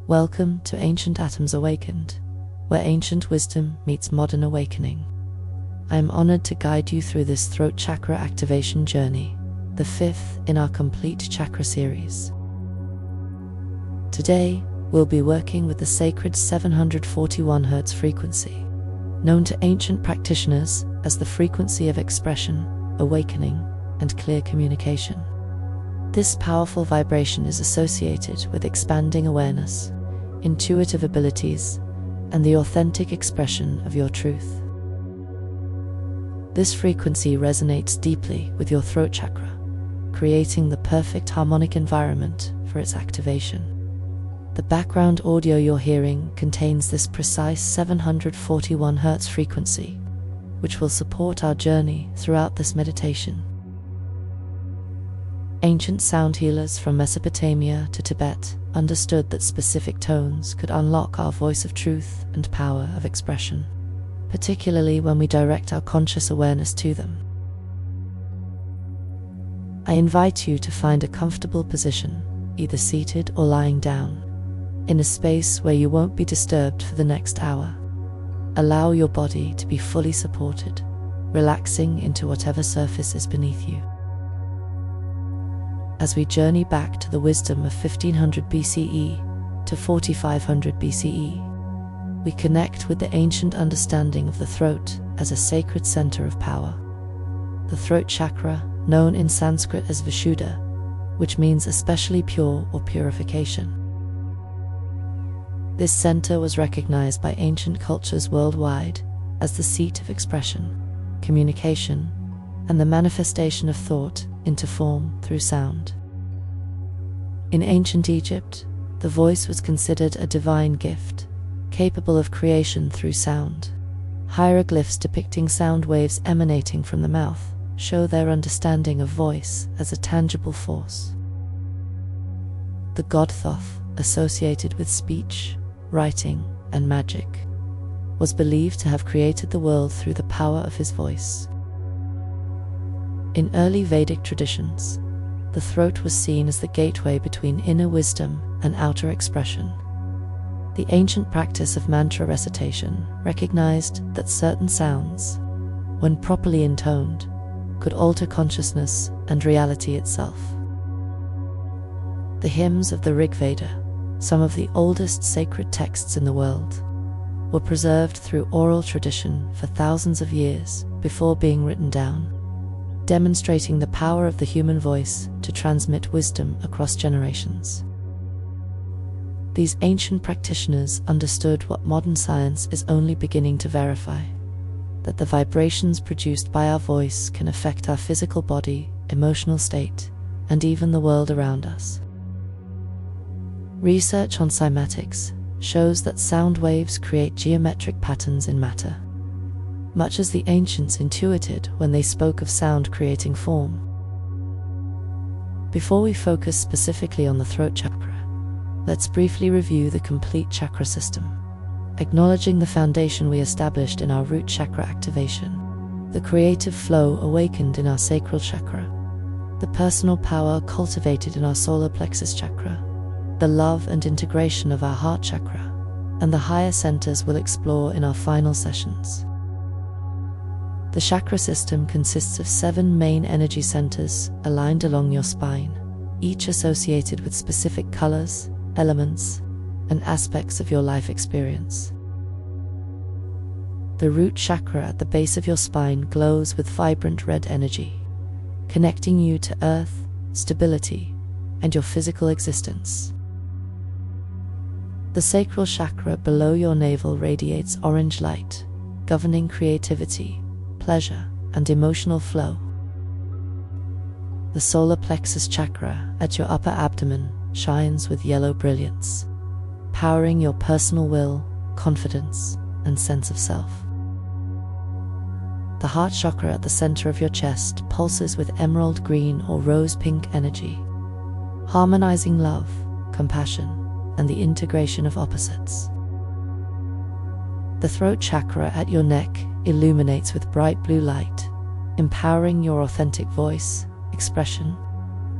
Welcome to Ancient Atoms Awakened, where ancient wisdom meets modern awakening. I am honored to guide you through this throat chakra activation journey, the fifth in our complete chakra series. Today, we'll be working with the sacred 741 Hz frequency, known to ancient practitioners as the frequency of expression, awakening, and clear communication. This powerful vibration is associated with expanding awareness, intuitive abilities, and the authentic expression of your truth. This frequency resonates deeply with your throat chakra, creating the perfect harmonic environment for its activation. The background audio you're hearing contains this precise 741 Hz frequency, which will support our journey throughout this meditation. Ancient sound healers from Mesopotamia to Tibet understood that specific tones could unlock our voice of truth and power of expression, particularly when we direct our conscious awareness to them. I invite you to find a comfortable position, either seated or lying down, in a space where you won't be disturbed for the next hour. Allow your body to be fully supported, relaxing into whatever surface is beneath you. As we journey back to the wisdom of 1500 BCE to 4500 BCE, we connect with the ancient understanding of the throat as a sacred center of power. The throat chakra, known in Sanskrit as Vishuddha, which means especially pure or purification. This center was recognized by ancient cultures worldwide as the seat of expression, communication, and the manifestation of thought into form through sound. In ancient Egypt, the voice was considered a divine gift, capable of creation through sound. Hieroglyphs depicting sound waves emanating from the mouth show their understanding of voice as a tangible force. The god Thoth, associated with speech, writing, and magic, was believed to have created the world through the power of his voice. In early Vedic traditions, the throat was seen as the gateway between inner wisdom and outer expression. The ancient practice of mantra recitation recognized that certain sounds, when properly intoned, could alter consciousness and reality itself. The hymns of the Rig Veda, some of the oldest sacred texts in the world, were preserved through oral tradition for thousands of years before being written down, demonstrating the power of the human voice to transmit wisdom across generations. These ancient practitioners understood what modern science is only beginning to verify, that the vibrations produced by our voice can affect our physical body, emotional state, and even the world around us. Research on cymatics shows that sound waves create geometric patterns in matter, much as the ancients intuited when they spoke of sound creating form. Before we focus specifically on the throat chakra, let's briefly review the complete chakra system, acknowledging the foundation we established in our root chakra activation, the creative flow awakened in our sacral chakra, the personal power cultivated in our solar plexus chakra, the love and integration of our heart chakra, and the higher centers we'll explore in our final sessions. The chakra system consists of 7 main energy centers aligned along your spine, each associated with specific colors, elements, and aspects of your life experience. The root chakra at the base of your spine glows with vibrant red energy, connecting you to earth, stability, and your physical existence. The sacral chakra below your navel radiates orange light, governing creativity, pleasure, and emotional flow. The solar plexus chakra at your upper abdomen shines with yellow brilliance, powering your personal will, confidence, and sense of self. The heart chakra at the center of your chest pulses with emerald green or rose pink energy, harmonizing love, compassion, and the integration of opposites. The throat chakra at your neck illuminates with bright blue light, empowering your authentic voice, expression,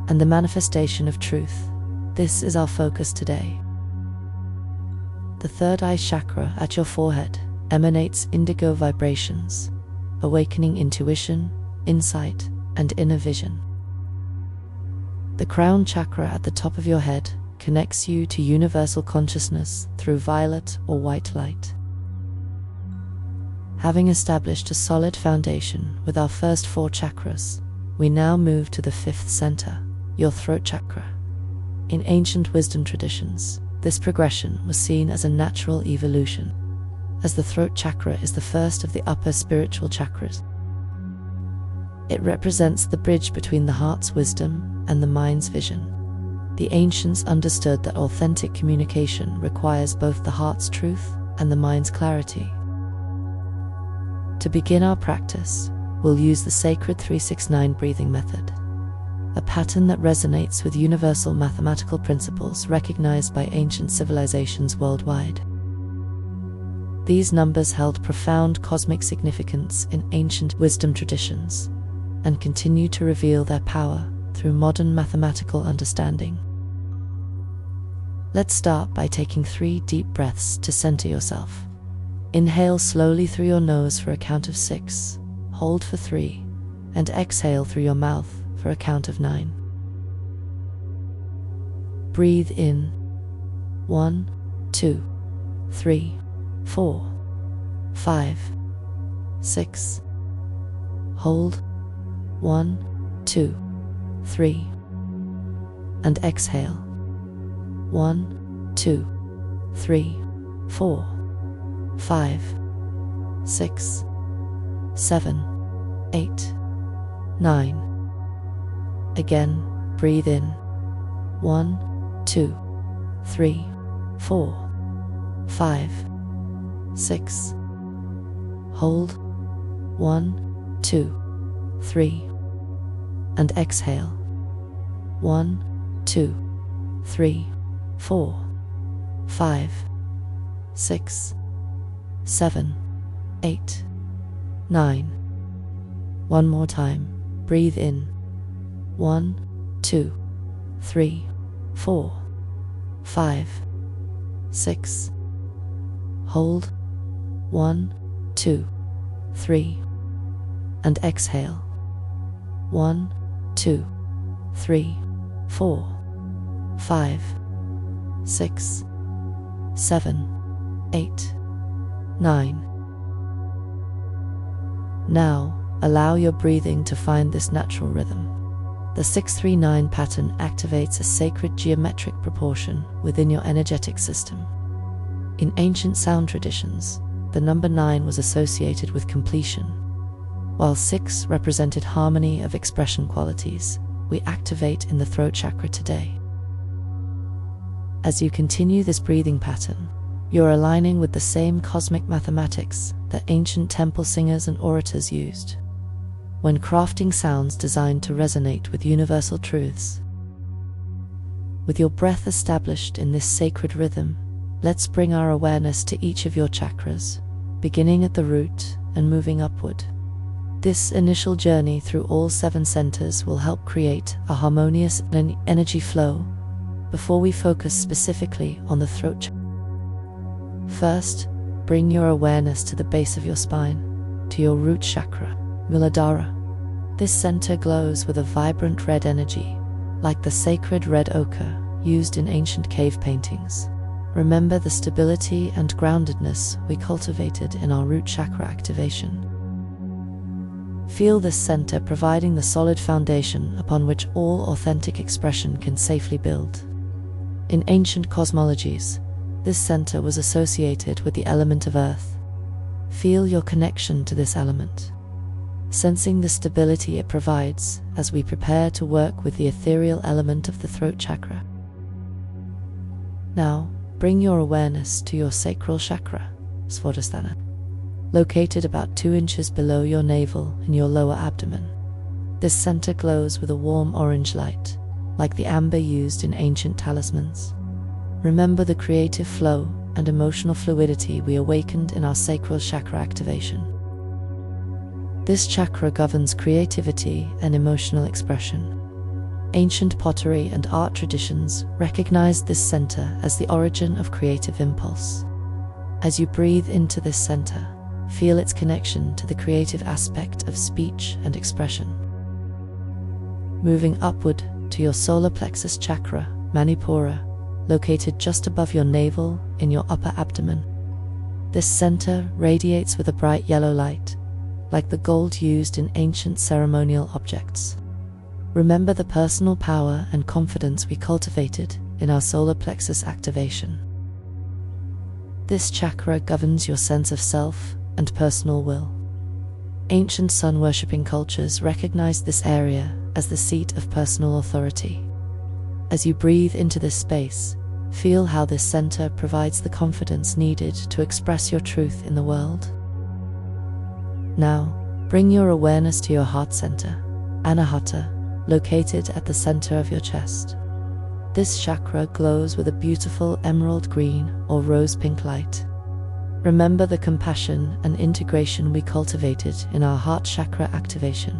and the manifestation of truth. This is our focus today. The third eye chakra at your forehead emanates indigo vibrations, awakening intuition, insight, and inner vision. The crown chakra at the top of your head connects you to universal consciousness through violet or white light. Having established a solid foundation with our first 4 chakras, we now move to the 5th center, your throat chakra. In ancient wisdom traditions, this progression was seen as a natural evolution, as the throat chakra is the first of the upper spiritual chakras. It represents the bridge between the heart's wisdom and the mind's vision. The ancients understood that authentic communication requires both the heart's truth and the mind's clarity. To begin our practice, we'll use the sacred 369 breathing method, a pattern that resonates with universal mathematical principles recognized by ancient civilizations worldwide. These numbers held profound cosmic significance in ancient wisdom traditions and continue to reveal their power through modern mathematical understanding. Let's start by taking 3 deep breaths to center yourself. Inhale slowly through your nose for a count of 6, hold for 3, and exhale through your mouth for a count of 9. Breathe in 1, 2, 3, 4, 5, 6. Hold 1, 2, 3. And exhale 1, 2, 3, 4, 5, 6, 7, 8, 9. Again, breathe in 1, 2, 3, 4, 5, 6. Hold 1, 2, 3. And exhale 1, 2, 3, 4, 5, 6, 7, 8, 9. One more time. Breathe in 1, 2, 3, 4, 5, 6. Hold 1, 2, 3. And exhale 1, 2, 3, 4, 5, 6, 7, 8, 9. Now, allow your breathing to find this natural rhythm. The 639 pattern activates a sacred geometric proportion within your energetic system. In ancient sound traditions, the number 9 was associated with completion, while 6 represented harmony of expression qualities we activate in the throat chakra today. As you continue this breathing pattern, you're aligning with the same cosmic mathematics that ancient temple singers and orators used when crafting sounds designed to resonate with universal truths. With your breath established in this sacred rhythm, let's bring our awareness to each of your chakras, beginning at the root and moving upward. This initial journey through all 7 centers will help create a harmonious energy flow before we focus specifically on the throat chakra. First, bring your awareness to the base of your spine, to your root chakra, Muladhara. This center glows with a vibrant red energy, like the sacred red ochre used in ancient cave paintings. Remember the stability and groundedness we cultivated in our root chakra activation. Feel this center providing the solid foundation upon which all authentic expression can safely build. In ancient cosmologies, this center was associated with the element of earth. Feel your connection to this element, sensing the stability it provides as we prepare to work with the ethereal element of the throat chakra. Now, bring your awareness to your sacral chakra, Svadhisthana, located about 2 inches below your navel in your lower abdomen. This center glows with a warm orange light, like the amber used in ancient talismans. Remember the creative flow and emotional fluidity we awakened in our sacral chakra activation. This chakra governs creativity and emotional expression. Ancient pottery and art traditions recognized this center as the origin of creative impulse. As you breathe into this center, feel its connection to the creative aspect of speech and expression. Moving upward to your solar plexus chakra, Manipura, located just above your navel in your upper abdomen. This center radiates with a bright yellow light, like the gold used in ancient ceremonial objects. Remember the personal power and confidence we cultivated in our solar plexus activation. This chakra governs your sense of self and personal will. Ancient sun-worshipping cultures recognized this area as the seat of personal authority. As you breathe into this space, feel how this center provides the confidence needed to express your truth in the world. Now, bring your awareness to your heart center, Anahata, located at the center of your chest. This chakra glows with a beautiful emerald green or rose pink light. Remember the compassion and integration we cultivated in our heart chakra activation.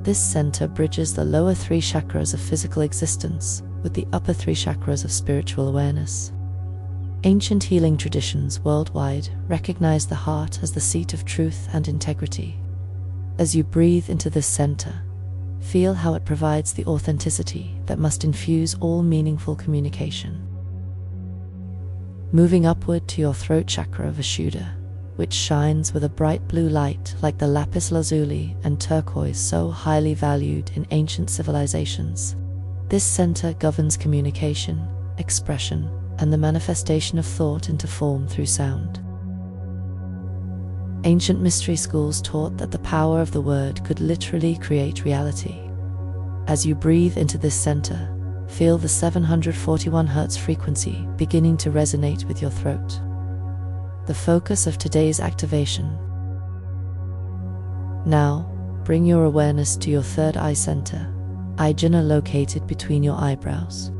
This center bridges the lower 3 chakras of physical existence with the upper 3 chakras of spiritual awareness. Ancient healing traditions worldwide recognize the heart as the seat of truth and integrity. As you breathe into this center, feel how it provides the authenticity that must infuse all meaningful communication. Moving upward to your throat chakra, Vishuddha, which shines with a bright blue light like the lapis lazuli and turquoise so highly valued in ancient civilizations. This center governs communication, expression, and the manifestation of thought into form through sound. Ancient mystery schools taught that the power of the word could literally create reality. As you breathe into this center, feel the 741 Hz frequency beginning to resonate with your throat. The focus of today's activation. Now, bring your awareness to your third eye center, Ajna, located between your eyebrows.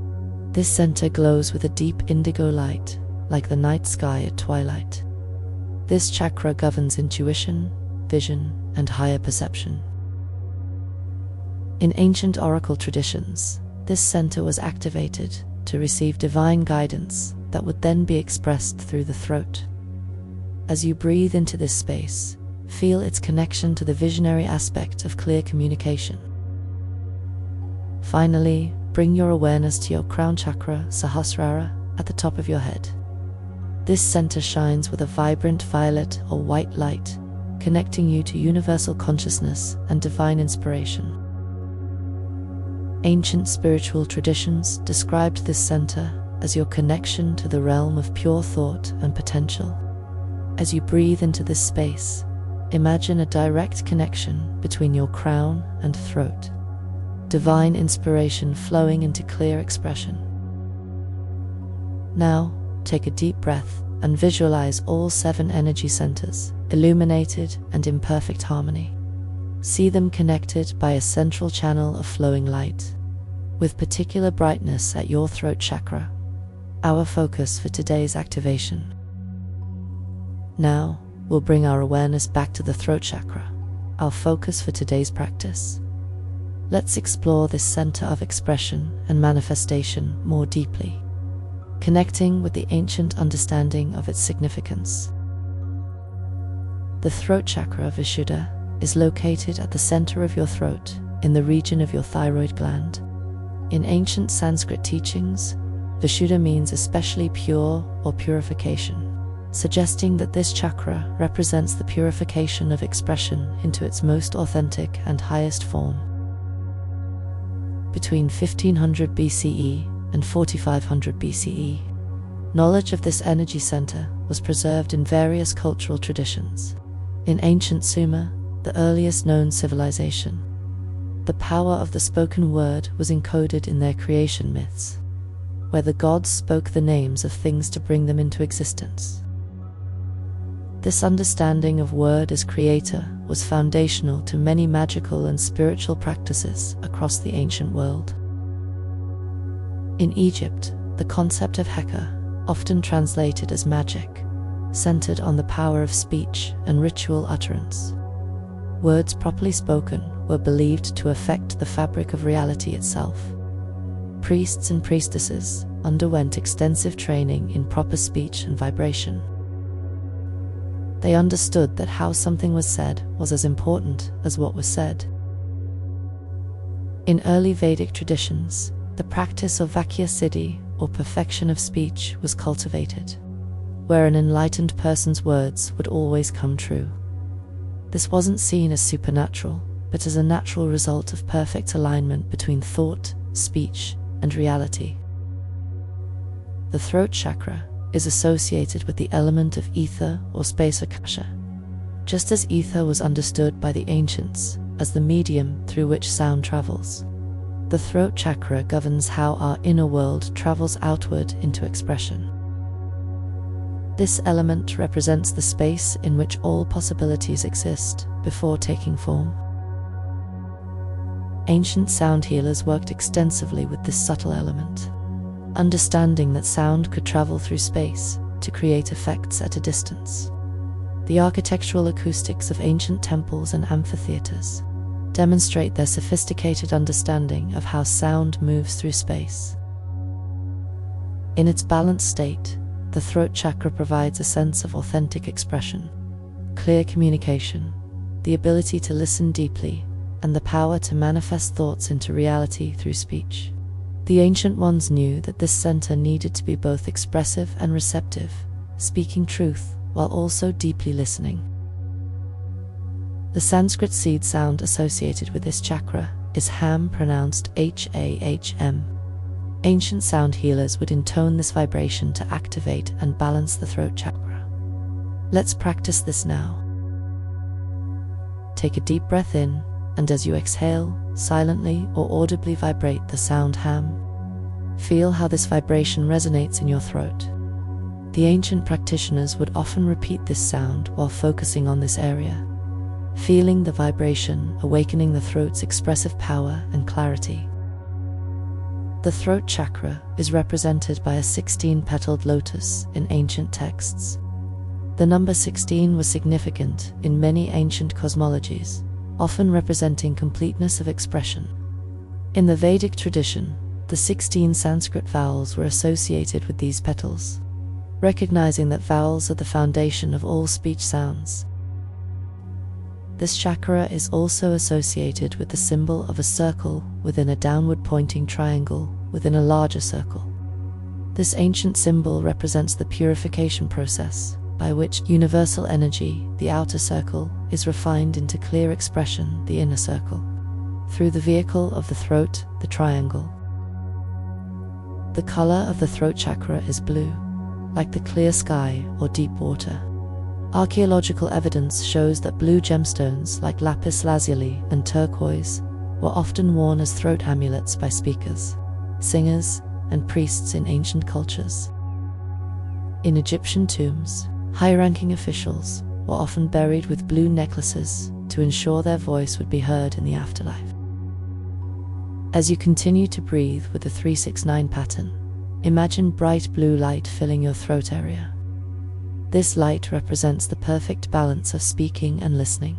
This center glows with a deep indigo light, like the night sky at twilight. This chakra governs intuition, vision, and higher perception. In ancient oracle traditions, this center was activated to receive divine guidance that would then be expressed through the throat. As you breathe into this space, feel its connection to the visionary aspect of clear communication. Finally, bring your awareness to your crown chakra, Sahasrara, at the top of your head. This center shines with a vibrant violet or white light, connecting you to universal consciousness and divine inspiration. Ancient spiritual traditions described this center as your connection to the realm of pure thought and potential. As you breathe into this space, imagine a direct connection between your crown and throat, divine inspiration flowing into clear expression. Now, take a deep breath and visualize all 7 energy centers, illuminated and in perfect harmony. See them connected by a central channel of flowing light, with particular brightness at your throat chakra, our focus for today's activation. Now, we'll bring our awareness back to the throat chakra, our focus for today's practice. Let's explore this center of expression and manifestation more deeply, connecting with the ancient understanding of its significance. The throat chakra of Vishuddha is located at the center of your throat, in the region of your thyroid gland. In ancient Sanskrit teachings, Vishuddha means especially pure or purification, suggesting that this chakra represents the purification of expression into its most authentic and highest form. Between 1500 BCE and 4500 BCE, knowledge of this energy center was preserved in various cultural traditions. In ancient Sumer, the earliest known civilization, the power of the spoken word was encoded in their creation myths, where the gods spoke the names of things to bring them into existence. This understanding of word as creator was foundational to many magical and spiritual practices across the ancient world. In Egypt, the concept of Heka, often translated as magic, centered on the power of speech and ritual utterance. Words properly spoken were believed to affect the fabric of reality itself. priests and priestesses underwent extensive training in proper speech and vibration. They understood that how something was said was as important as what was said. In early Vedic traditions, the practice of vakya siddhi, or perfection of speech, was cultivated, where an enlightened person's words would always come true. This wasn't seen as supernatural, but as a natural result of perfect alignment between thought, speech, and reality. The throat chakra is associated with the element of ether or space akasha, just as ether was understood by the ancients as the medium through which sound travels. The throat chakra governs how our inner world travels outward into expression. This element represents the space in which all possibilities exist before taking form. Ancient sound healers worked extensively with this subtle element, understanding that sound could travel through space to create effects at a distance. The architectural acoustics of ancient temples and amphitheaters demonstrate their sophisticated understanding of how sound moves through space. In its balanced state, the throat chakra provides a sense of authentic expression, clear communication, the ability to listen deeply, and the power to manifest thoughts into reality through speech. The ancient ones knew that this center needed to be both expressive and receptive, speaking truth while also deeply listening. The Sanskrit seed sound associated with this chakra is ham, pronounced H-A-H-M. Ancient sound healers would intone this vibration to activate and balance the throat chakra. Let's practice this now. Take a deep breath in, and as you exhale, silently or audibly vibrate the sound ham. Feel how this vibration resonates in your throat. The ancient practitioners would often repeat this sound while focusing on this area, feeling the vibration awakening the throat's expressive power and clarity. The throat chakra is represented by a 16-petaled lotus in ancient texts. The number 16 was significant in many ancient cosmologies, often representing completeness of expression. In the Vedic tradition, the 16 Sanskrit vowels were associated with these petals, recognizing that vowels are the foundation of all speech sounds. This chakra is also associated with the symbol of a circle within a downward-pointing triangle within a larger circle. This ancient symbol represents the purification process by which universal energy, the outer circle, is refined into clear expression, the inner circle, through the vehicle of the throat, the triangle. The color of the throat chakra is blue, like the clear sky or deep water. Archaeological evidence shows that blue gemstones like lapis lazuli and turquoise were often worn as throat amulets by speakers, singers, and priests in ancient cultures. In Egyptian tombs, high-ranking officials were often buried with blue necklaces to ensure their voice would be heard in the afterlife. As you continue to breathe with the 369 pattern, imagine bright blue light filling your throat area. This light represents the perfect balance of speaking and listening,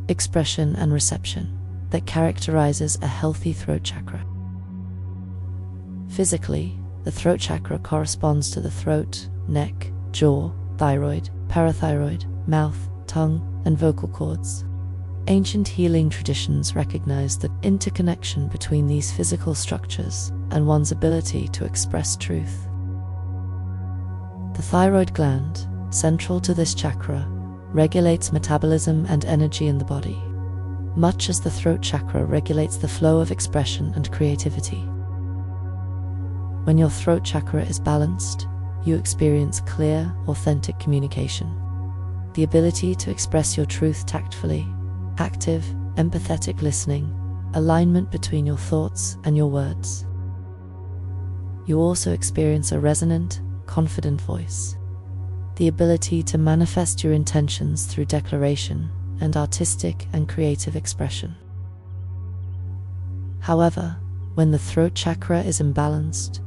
expression and reception that characterizes a healthy throat chakra. Physically, the throat chakra corresponds to the throat, neck, jaw, thyroid, parathyroid, mouth, tongue, and vocal cords. Ancient healing traditions recognize the interconnection between these physical structures and one's ability to express truth. The thyroid gland, central to this chakra, regulates metabolism and energy in the body, much as the throat chakra regulates the flow of expression and creativity. When your throat chakra is balanced, you experience clear, authentic communication, the ability to express your truth tactfully, active, empathetic listening, alignment between your thoughts and your words. You also experience a resonant, confident voice, the ability to manifest your intentions through declaration and artistic and creative expression. However, when the throat chakra is imbalanced,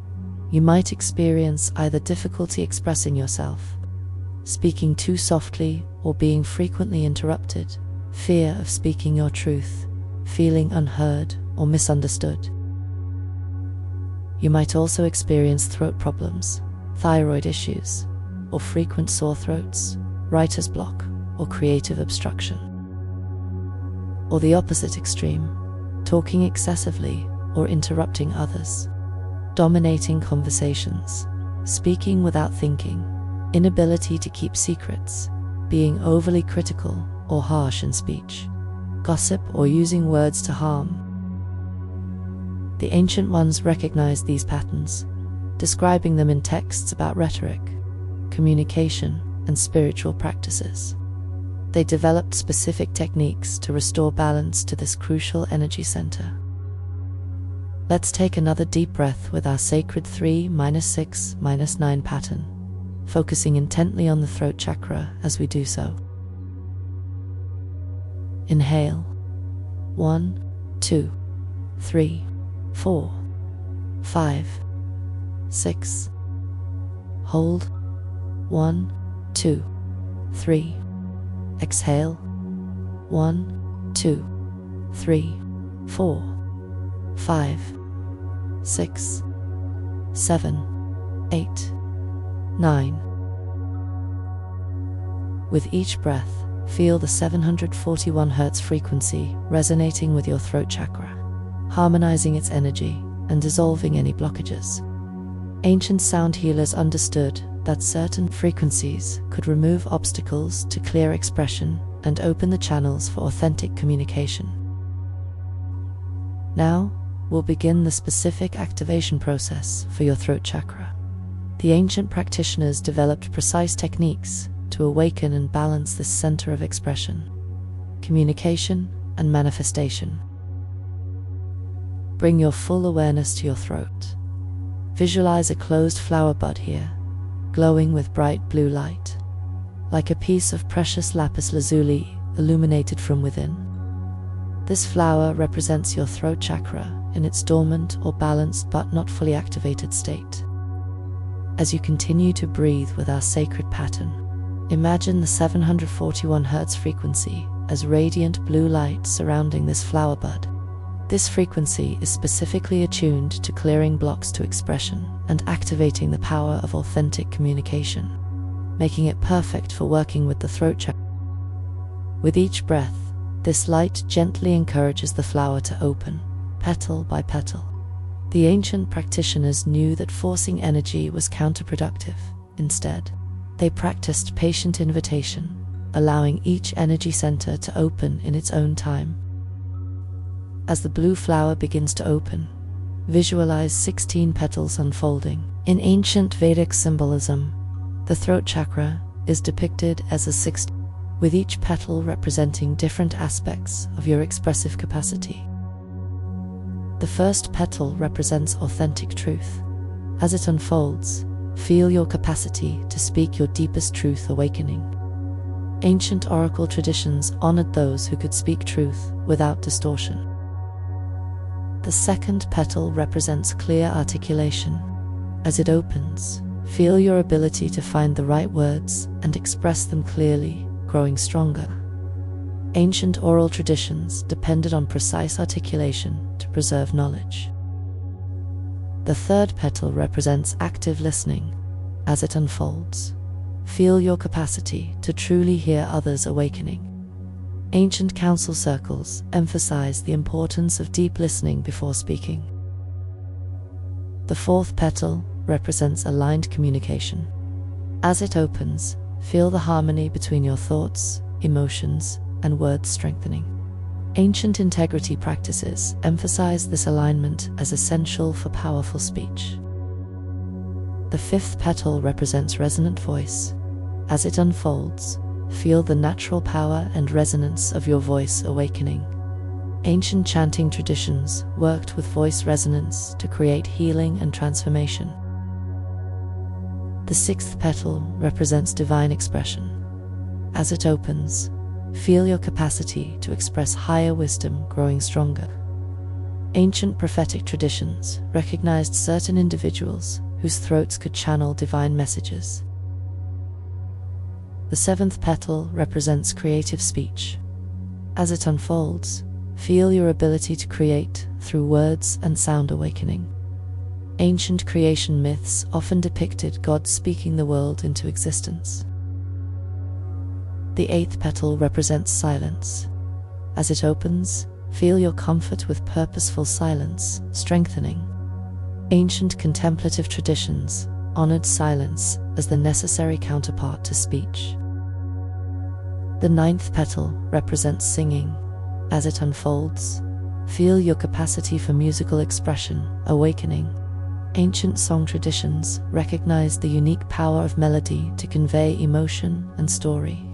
you might experience either difficulty expressing yourself, speaking too softly, or being frequently interrupted, fear of speaking your truth, feeling unheard or misunderstood. You might also experience throat problems, thyroid issues, or frequent sore throats, writer's block, or creative obstruction. Or the opposite extreme, talking excessively or interrupting others, dominating conversations, speaking without thinking, inability to keep secrets, being overly critical or harsh in speech, gossip or using words to harm. The ancient ones recognized these patterns, describing them in texts about rhetoric, communication, and spiritual practices. They developed specific techniques to restore balance to this crucial energy center. Let's take another deep breath with our sacred 3-6-9 pattern, focusing intently on the throat chakra as we do so. Inhale. 1, 2, 3, 4, 5, 6. Hold. 1, 2, 3. Exhale. 1, 2, 3, 4, 5, 6, 7, 8, 9. With each breath, feel the 741 Hz frequency resonating with your throat chakra, harmonizing its energy and dissolving any blockages. Ancient sound healers understood that certain frequencies could remove obstacles to clear expression and open the channels for authentic communication. Now, we'll begin the specific activation process for your throat chakra. The ancient practitioners developed precise techniques to awaken and balance this center of expression, communication, and manifestation. Bring your full awareness to your throat. Visualize a closed flower bud here, glowing with bright blue light, like a piece of precious lapis lazuli illuminated from within. This flower represents your throat chakra in its dormant or balanced but not fully activated state. As you continue to breathe with our sacred pattern, imagine the 741 Hz frequency as radiant blue light surrounding this flower bud. This frequency is specifically attuned to clearing blocks to expression and activating the power of authentic communication, making it perfect for working with the throat chakra. With each breath, this light gently encourages the flower to open, petal by petal. The ancient practitioners knew that forcing energy was counterproductive. Instead, they practiced patient invitation, allowing each energy center to open in its own time. As the blue flower begins to open, visualize 16 petals unfolding. In ancient Vedic symbolism, the throat chakra is depicted as a 6, with each petal representing different aspects of your expressive capacity. The first petal represents authentic truth. As it unfolds, feel your capacity to speak your deepest truth awakening. Ancient oracle traditions honored those who could speak truth without distortion. The second petal represents clear articulation. As it opens, feel your ability to find the right words and express them clearly, growing stronger. Ancient oral traditions depended on precise articulation to preserve knowledge. The third petal represents active listening. As it unfolds, feel your capacity to truly hear others awakening. Ancient council circles emphasize the importance of deep listening before speaking. The fourth petal represents aligned communication. As it opens, feel the harmony between your thoughts, emotions, and words strengthening. Ancient integrity practices emphasize this alignment as essential for powerful speech. The fifth petal represents resonant voice. As it unfolds, feel the natural power and resonance of your voice awakening. Ancient chanting traditions worked with voice resonance to create healing and transformation. The sixth petal represents divine expression. As it opens, feel your capacity to express higher wisdom growing stronger. Ancient prophetic traditions recognized certain individuals whose throats could channel divine messages. The seventh petal represents creative speech. As it unfolds, feel your ability to create through words and sound awakening. Ancient creation myths often depicted God speaking the world into existence. The 8th petal represents silence. As it opens, feel your comfort with purposeful silence, strengthening. Ancient contemplative traditions honored silence as the necessary counterpart to speech. The 9th petal represents singing. As it unfolds, feel your capacity for musical expression awakening. Ancient song traditions recognize the unique power of melody to convey emotion and story.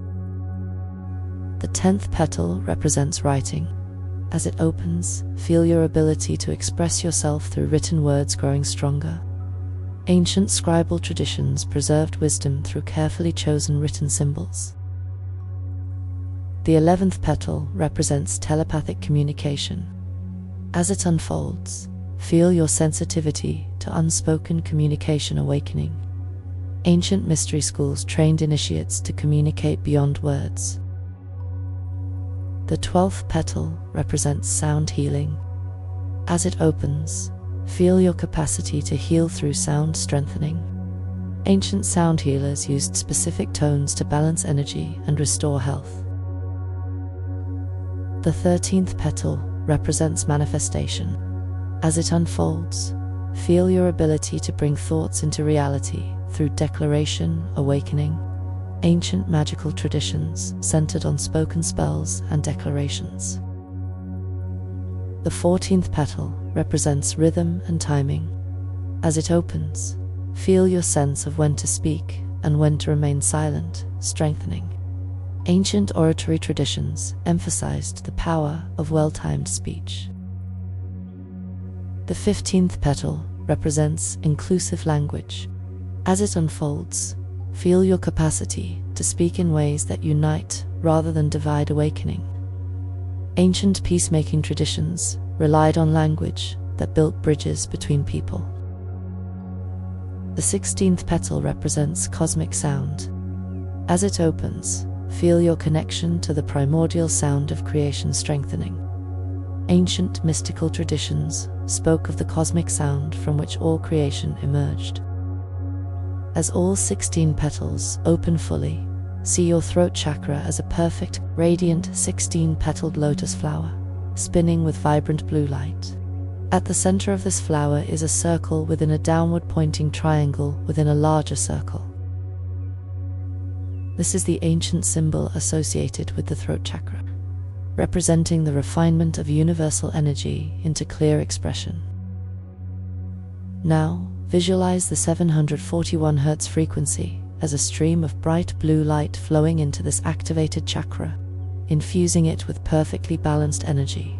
The 10th petal represents writing. As it opens, feel your ability to express yourself through written words growing stronger. Ancient scribal traditions preserved wisdom through carefully chosen written symbols. The 11th petal represents telepathic communication. As it unfolds, feel your sensitivity to unspoken communication awakening. Ancient mystery schools trained initiates to communicate beyond words. The 12th petal represents sound healing. As it opens, feel your capacity to heal through sound strengthening. Ancient sound healers used specific tones to balance energy and restore health. The 13th petal represents manifestation. As it unfolds, feel your ability to bring thoughts into reality through declaration awakening. Ancient magical traditions centered on spoken spells and declarations. The 14th petal represents rhythm and timing. As it opens, feel your sense of when to speak and when to remain silent, strengthening. Ancient oratory traditions emphasized the power of well-timed speech. The 15th petal represents inclusive language. As it unfolds, feel your capacity to speak in ways that unite rather than divide awakening. Ancient peacemaking traditions relied on language that built bridges between people. The 16th petal represents cosmic sound. As it opens, feel your connection to the primordial sound of creation strengthening. Ancient mystical traditions spoke of the cosmic sound from which all creation emerged. As all 16 petals open fully, see your throat chakra as a perfect, radiant 16-petaled lotus flower, spinning with vibrant blue light. At the center of this flower is a circle within a downward-pointing triangle within a larger circle. This is the ancient symbol associated with the throat chakra, representing the refinement of universal energy into clear expression. Now, visualize the 741 Hz frequency as a stream of bright blue light flowing into this activated chakra, infusing it with perfectly balanced energy.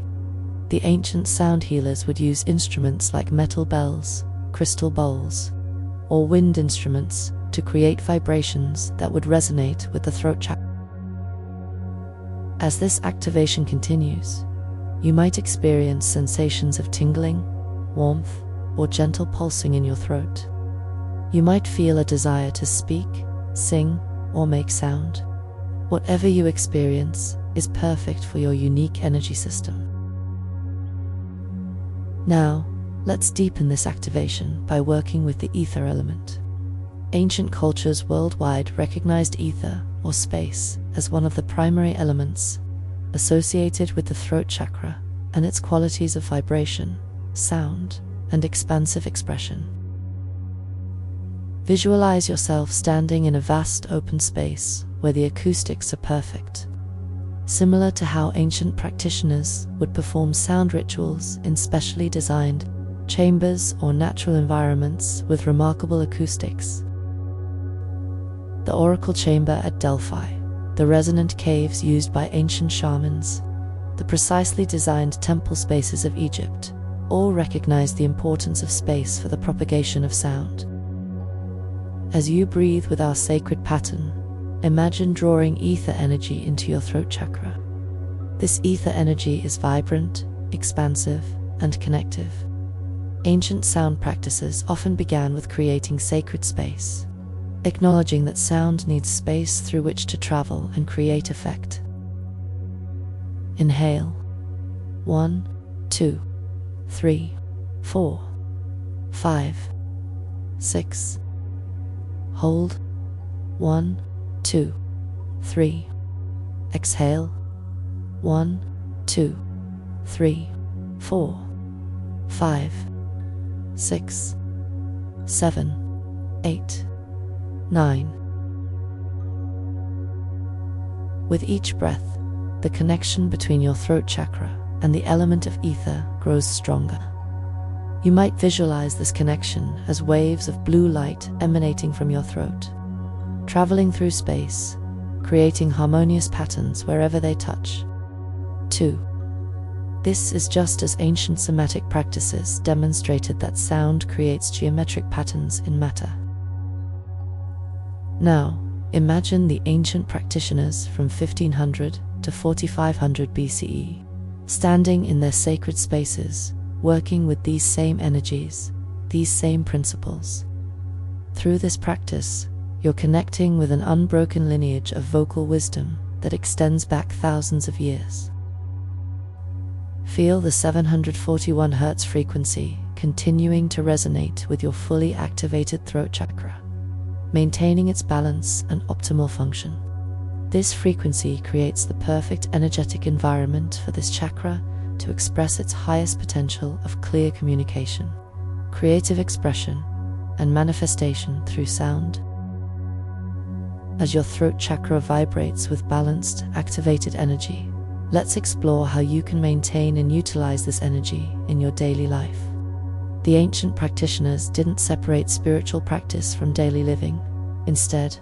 The ancient sound healers would use instruments like metal bells, crystal bowls, or wind instruments to create vibrations that would resonate with the throat chakra. As this activation continues, you might experience sensations of tingling, warmth, or gentle pulsing in your throat. You might feel a desire to speak, sing, or make sound. Whatever you experience is perfect for your unique energy system. Now, let's deepen this activation by working with the ether element. Ancient cultures worldwide recognized ether, or space, as one of the primary elements associated with the throat chakra and its qualities of vibration, sound, and expansive expression. Visualize yourself standing in a vast open space where the acoustics are perfect, similar to how ancient practitioners would perform sound rituals in specially designed chambers or natural environments with remarkable acoustics. The oracle chamber at Delphi, the resonant caves used by ancient shamans, the precisely designed temple spaces of Egypt, all recognize the importance of space for the propagation of sound. As you breathe with our sacred pattern, imagine drawing ether energy into your throat chakra. This ether energy is vibrant, expansive, and connective. Ancient sound practices often began with creating sacred space, acknowledging that sound needs space through which to travel and create effect. Inhale. 1, 2, 3, 4. 5, 6. Hold. 1, 2, 3. Exhale. 1, 2, 3, 4, 5, 6, 7, 8, 9. With each breath, the connection between your throat chakra and the element of ether grows stronger. You might visualize this connection as waves of blue light emanating from your throat, traveling through space, creating harmonious patterns wherever they touch. 2. This is just as ancient somatic practices demonstrated that sound creates geometric patterns in matter. Now, imagine the ancient practitioners from 1500 to 4500 BCE, standing in their sacred spaces, working with these same energies, these same principles. Through this practice, you're connecting with an unbroken lineage of vocal wisdom that extends back thousands of years. Feel the 741 Hz frequency continuing to resonate with your fully activated throat chakra, maintaining its balance and optimal function. This frequency creates the perfect energetic environment for this chakra to express its highest potential of clear communication, creative expression, and manifestation through sound. As your throat chakra vibrates with balanced, activated energy, let's explore how you can maintain and utilize this energy in your daily life. The ancient practitioners didn't separate spiritual practice from daily living. Instead,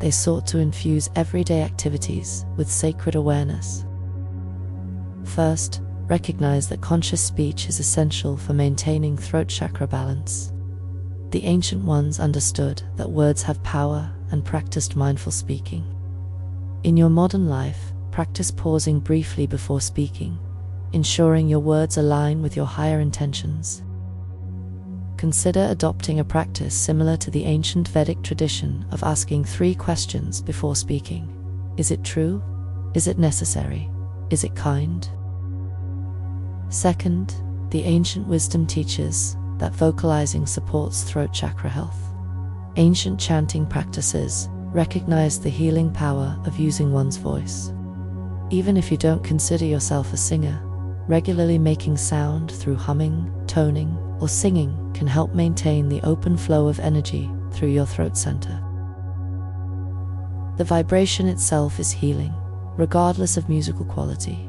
they sought to infuse everyday activities with sacred awareness. First, recognize that conscious speech is essential for maintaining throat chakra balance. The ancient ones understood that words have power and practiced mindful speaking. In your modern life, practice pausing briefly before speaking, ensuring your words align with your higher intentions. Consider adopting a practice similar to the ancient Vedic tradition of asking 3 questions before speaking. Is it true? Is it necessary? Is it kind? Second, the ancient wisdom teaches that vocalizing supports throat chakra health. Ancient chanting practices recognize the healing power of using one's voice. Even if you don't consider yourself a singer, regularly making sound through humming, toning, or singing can help maintain the open flow of energy through your throat center. The vibration itself is healing, regardless of musical quality.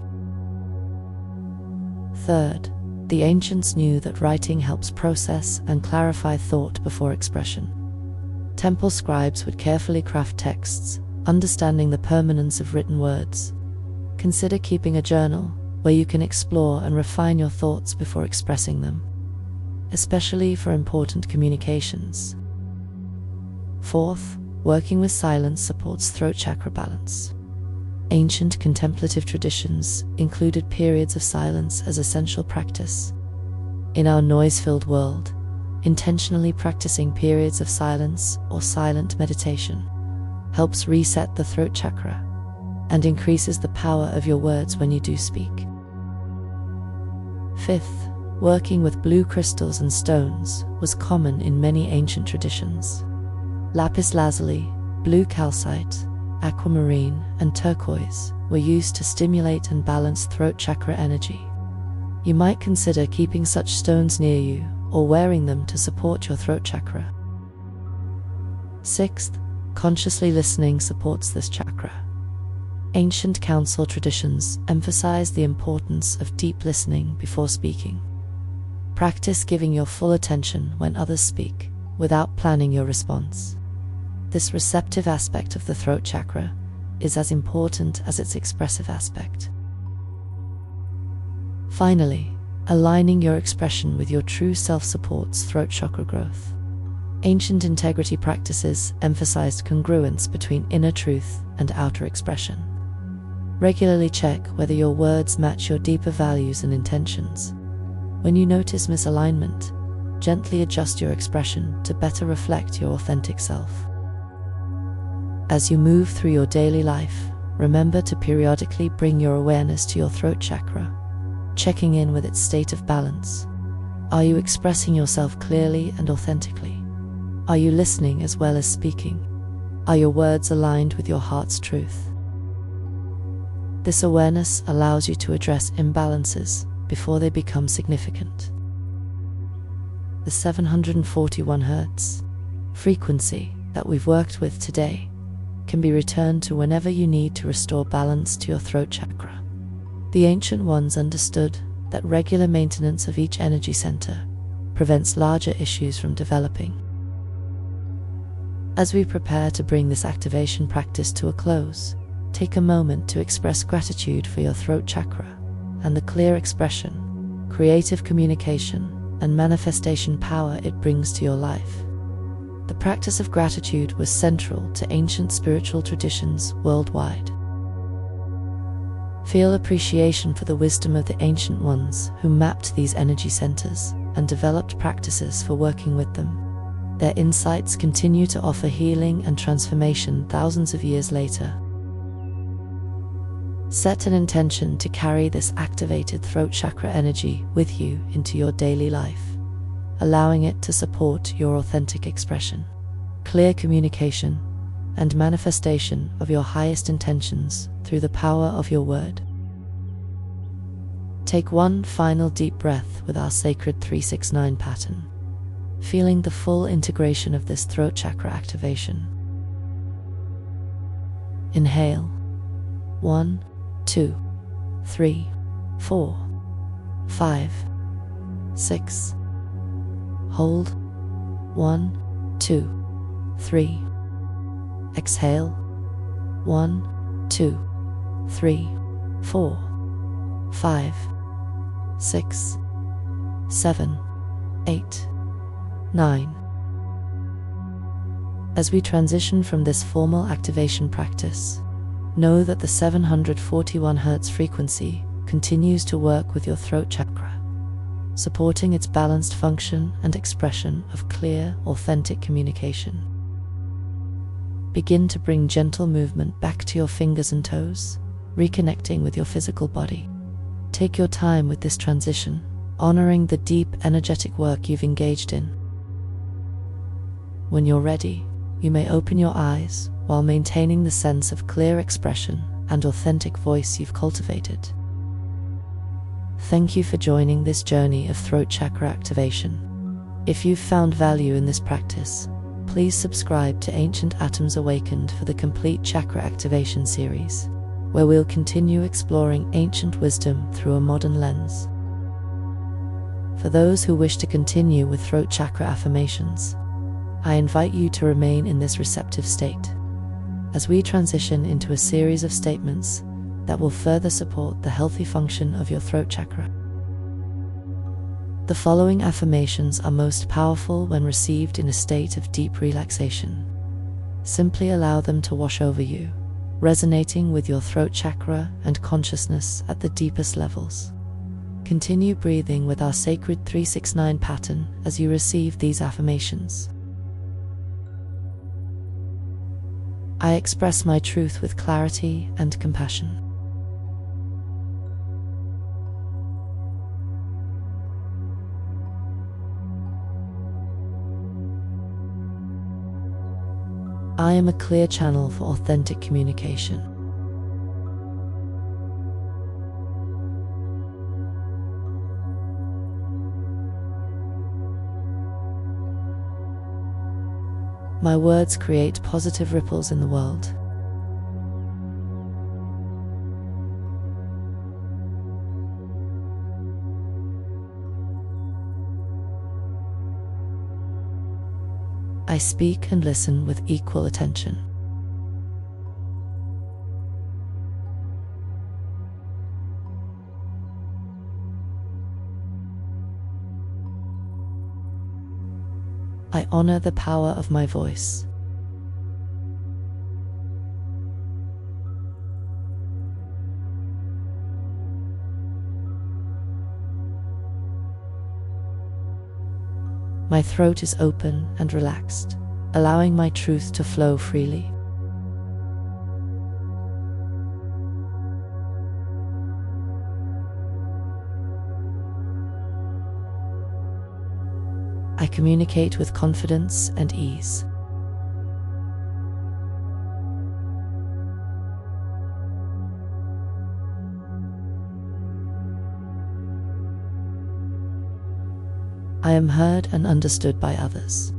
Third, the ancients knew that writing helps process and clarify thought before expression. Temple scribes would carefully craft texts, understanding the permanence of written words. Consider keeping a journal where you can explore and refine your thoughts before expressing them, especially for important communications. Fourth, working with silence supports throat chakra balance. Ancient contemplative traditions included periods of silence as essential practice. In our noise-filled world, intentionally practicing periods of silence or silent meditation helps reset the throat chakra and increases the power of your words when you do speak. Fifth, working with blue crystals and stones was common in many ancient traditions. Lapis lazuli, blue calcite, aquamarine, and turquoise were used to stimulate and balance throat chakra energy. You might consider keeping such stones near you or wearing them to support your throat chakra. Sixth, consciously listening supports this chakra. Ancient council traditions emphasize the importance of deep listening before speaking. Practice giving your full attention when others speak, without planning your response. This receptive aspect of the throat chakra is as important as its expressive aspect. Finally, aligning your expression with your true self supports throat chakra growth. Ancient integrity practices emphasized congruence between inner truth and outer expression. Regularly check whether your words match your deeper values and intentions. When you notice misalignment, gently adjust your expression to better reflect your authentic self. As you move through your daily life, remember to periodically bring your awareness to your throat chakra, checking in with its state of balance. Are you expressing yourself clearly and authentically? Are you listening as well as speaking? Are your words aligned with your heart's truth? This awareness allows you to address imbalances before they become significant. The 741 Hz frequency that we've worked with today can be returned to whenever you need to restore balance to your throat chakra. The ancient ones understood that regular maintenance of each energy center prevents larger issues from developing. As we prepare to bring this activation practice to a close, take a moment to express gratitude for your throat chakra and the clear expression, creative communication, and manifestation power it brings to your life. The practice of gratitude was central to ancient spiritual traditions worldwide. Feel appreciation for the wisdom of the ancient ones who mapped these energy centers and developed practices for working with them. Their insights continue to offer healing and transformation thousands of years later. Set an intention to carry this activated throat chakra energy with you into your daily life, allowing it to support your authentic expression, clear communication, and manifestation of your highest intentions through the power of your word. Take one final deep breath with our sacred 369 pattern, feeling the full integration of this throat chakra activation. Inhale. 1, 2, 3, 4, 5, 6. Hold. 1, 2, 3. Exhale. 1, 2, 3, 4, 5, 6, 7, 8, 9. As we transition from this formal activation practice, know that the 741 Hz frequency continues to work with your throat chakra, supporting its balanced function and expression of clear, authentic communication. Begin to bring gentle movement back to your fingers and toes, reconnecting with your physical body. Take your time with this transition, honoring the deep, energetic work you've engaged in. When you're ready, you may open your eyes while maintaining the sense of clear expression and authentic voice you've cultivated. Thank you for joining this journey of throat chakra activation. If you've found value in this practice, please subscribe to Ancient Atoms Awakened for the complete chakra activation series, where we'll continue exploring ancient wisdom through a modern lens. For those who wish to continue with throat chakra affirmations, I invite you to remain in this receptive state as we transition into a series of statements that will further support the healthy function of your throat chakra. The following affirmations are most powerful when received in a state of deep relaxation. Simply allow them to wash over you, resonating with your throat chakra and consciousness at the deepest levels. Continue breathing with our sacred 369 pattern as you receive these affirmations. I express my truth with clarity and compassion. I am a clear channel for authentic communication. My words create positive ripples in the world. I speak and listen with equal attention. I honor the power of my voice. My throat is open and relaxed, allowing my truth to flow freely. I communicate with confidence and ease. I am heard and understood by others.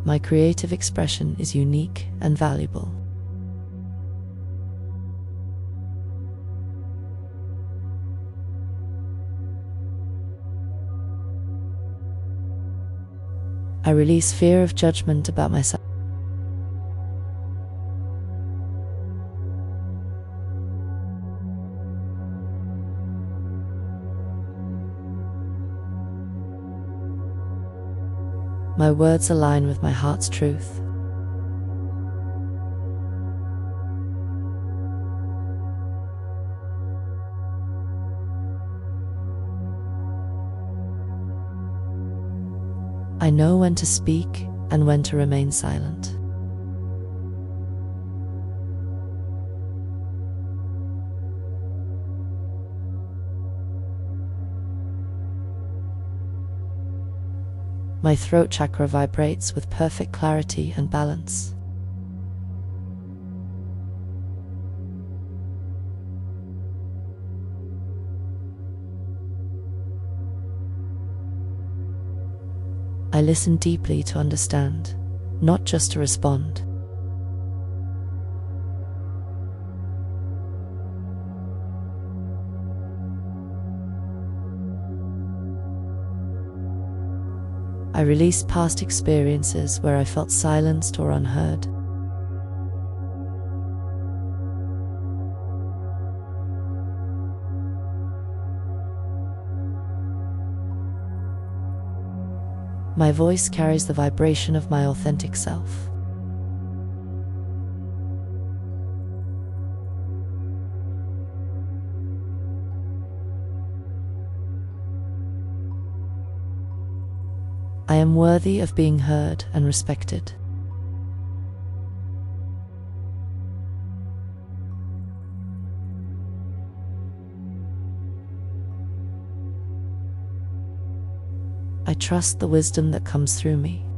My creative expression is unique and valuable. I release fear of judgment about myself. My words align with my heart's truth. I know when to speak and when to remain silent. My throat chakra vibrates with perfect clarity and balance. I listen deeply to understand, not just to respond. I release past experiences where I felt silenced or unheard. My voice carries the vibration of my authentic self. I am worthy of being heard and respected. I trust the wisdom that comes through me.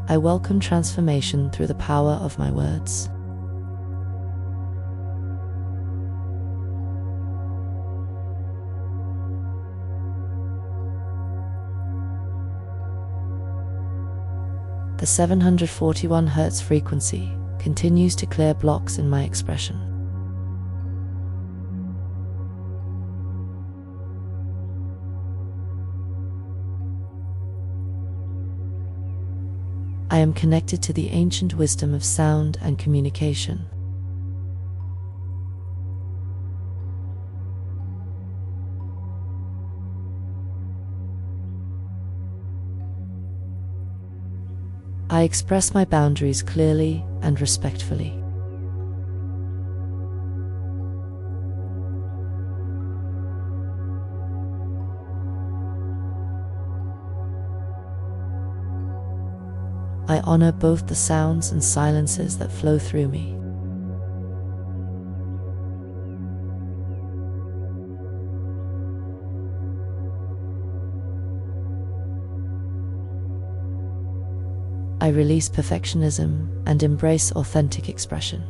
I welcome transformation through the power of my words. The 741 Hz frequency continues to clear blocks in my expression. I am connected to the ancient wisdom of sound and communication. I express my boundaries clearly and respectfully. I honor both the sounds and silences that flow through me. I release perfectionism and embrace authentic expression.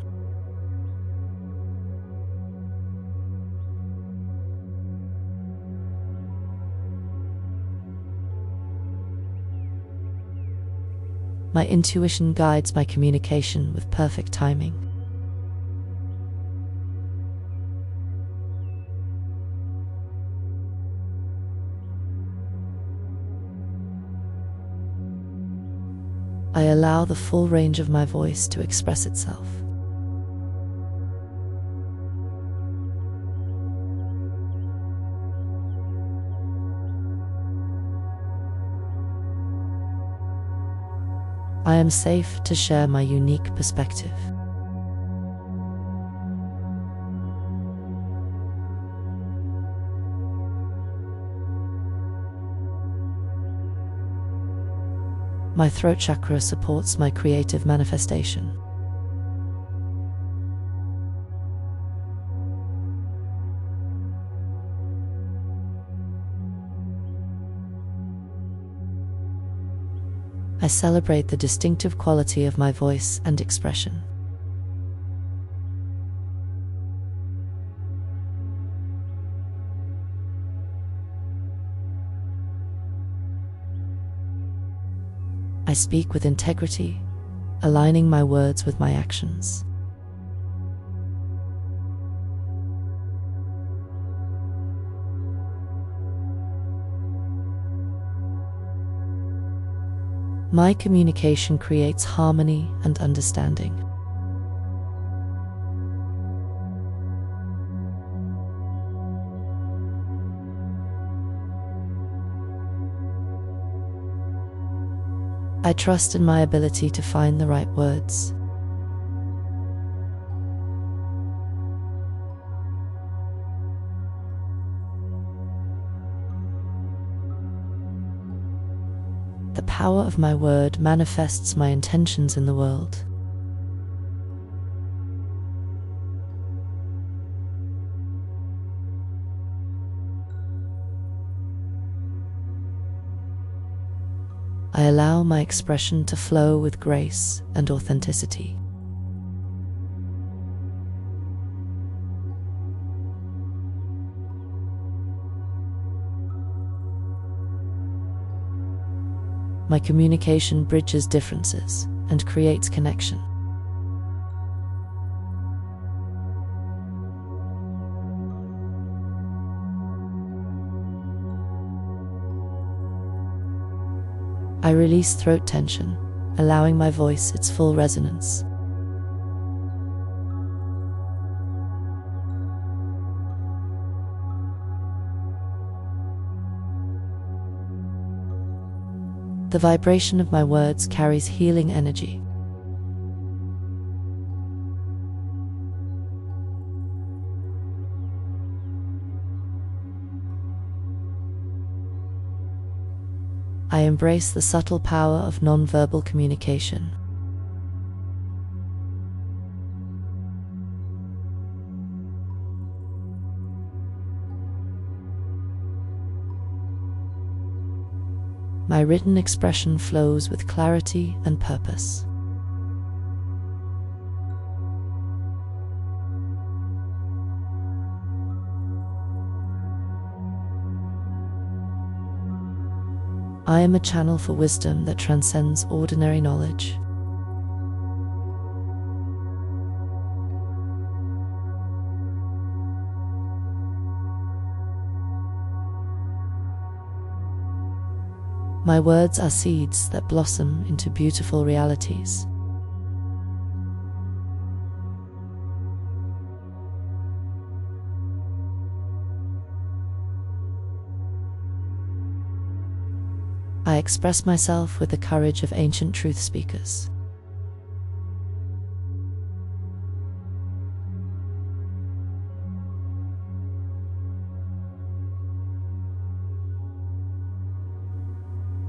My intuition guides my communication with perfect timing. I allow the full range of my voice to express itself. I am safe to share my unique perspective. My throat chakra supports my creative manifestation. I celebrate the distinctive quality of my voice and expression. I speak with integrity, aligning my words with my actions. My communication creates harmony and understanding. I trust in my ability to find the right words. The power of my word manifests my intentions in the world. I allow my expression to flow with grace and authenticity. My communication bridges differences and creates connection. I release throat tension, allowing my voice its full resonance. The vibration of my words carries healing energy. I embrace the subtle power of non-verbal communication. My written expression flows with clarity and purpose. I am a channel for wisdom that transcends ordinary knowledge. My words are seeds that blossom into beautiful realities. I express myself with the courage of ancient truth speakers.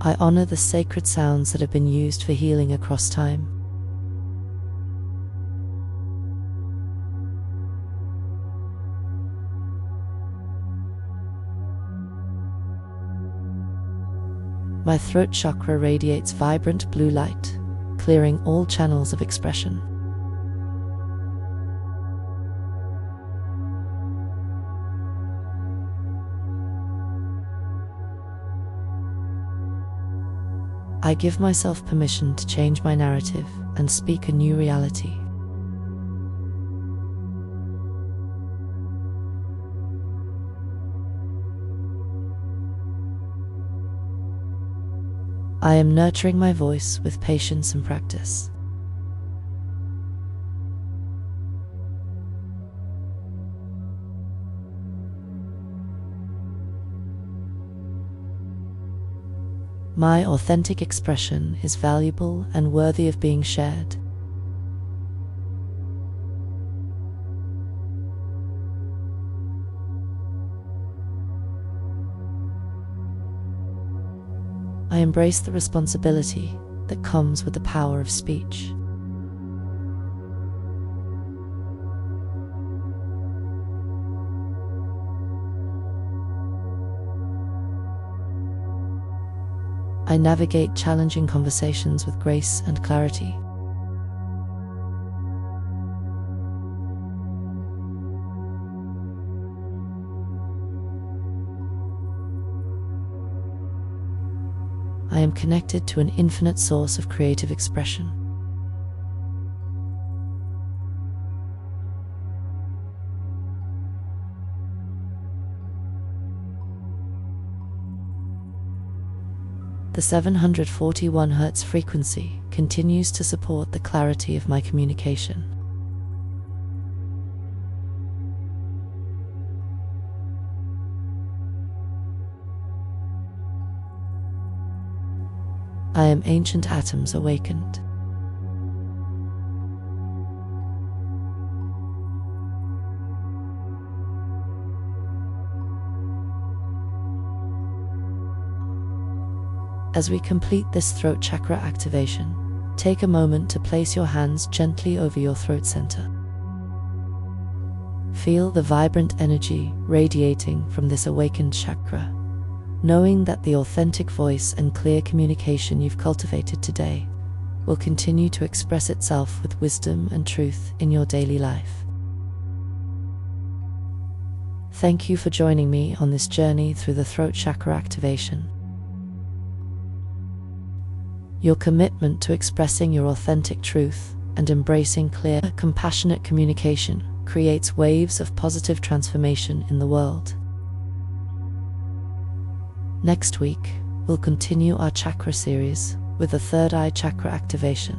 I honor the sacred sounds that have been used for healing across time. My throat chakra radiates vibrant blue light, clearing all channels of expression. I give myself permission to change my narrative and speak a new reality. I am nurturing my voice with patience and practice. My authentic expression is valuable and worthy of being shared. I embrace the responsibility that comes with the power of speech. I navigate challenging conversations with grace and clarity. I am connected to an infinite source of creative expression. The 741 Hz frequency continues to support the clarity of my communication. I am ancient atoms awakened. As we complete this throat chakra activation, take a moment to place your hands gently over your throat center. Feel the vibrant energy radiating from this awakened chakra, knowing that the authentic voice and clear communication you've cultivated today will continue to express itself with wisdom and truth in your daily life. Thank you for joining me on this journey through the throat chakra activation. Your commitment to expressing your authentic truth and embracing clear, compassionate communication creates waves of positive transformation in the world. Next week, we'll continue our chakra series with the third eye chakra activation,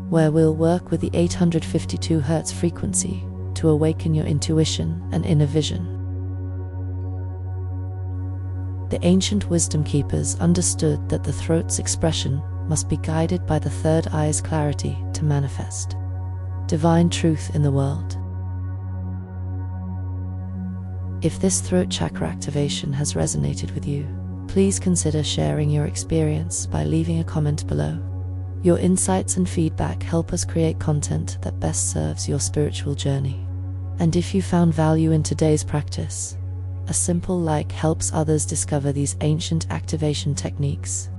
where we'll work with the 852 Hz frequency to awaken your intuition and inner vision. The ancient wisdom keepers understood that the throat's expression must be guided by the third eye's clarity to manifest divine truth in the world. If this throat chakra activation has resonated with you, please consider sharing your experience by leaving a comment below. Your insights and feedback help us create content that best serves your spiritual journey. And if you found value in today's practice, a simple like helps others discover these ancient activation techniques.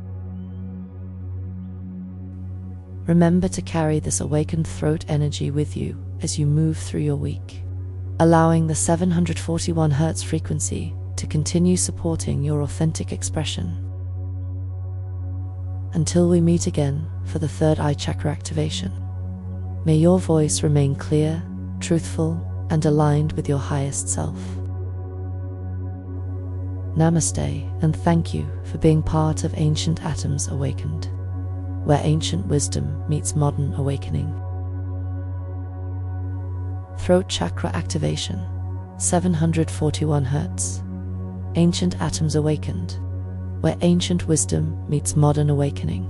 Remember to carry this awakened throat energy with you as you move through your week, allowing the 741 Hz frequency to continue supporting your authentic expression. Until we meet again for the third eye chakra activation, may your voice remain clear, truthful, and aligned with your highest self. Namaste, and thank you for being part of Ancient Atoms Awakened, where ancient wisdom meets modern awakening. Throat chakra activation, 741 Hz. Ancient Atoms Awakened, where ancient wisdom meets modern awakening.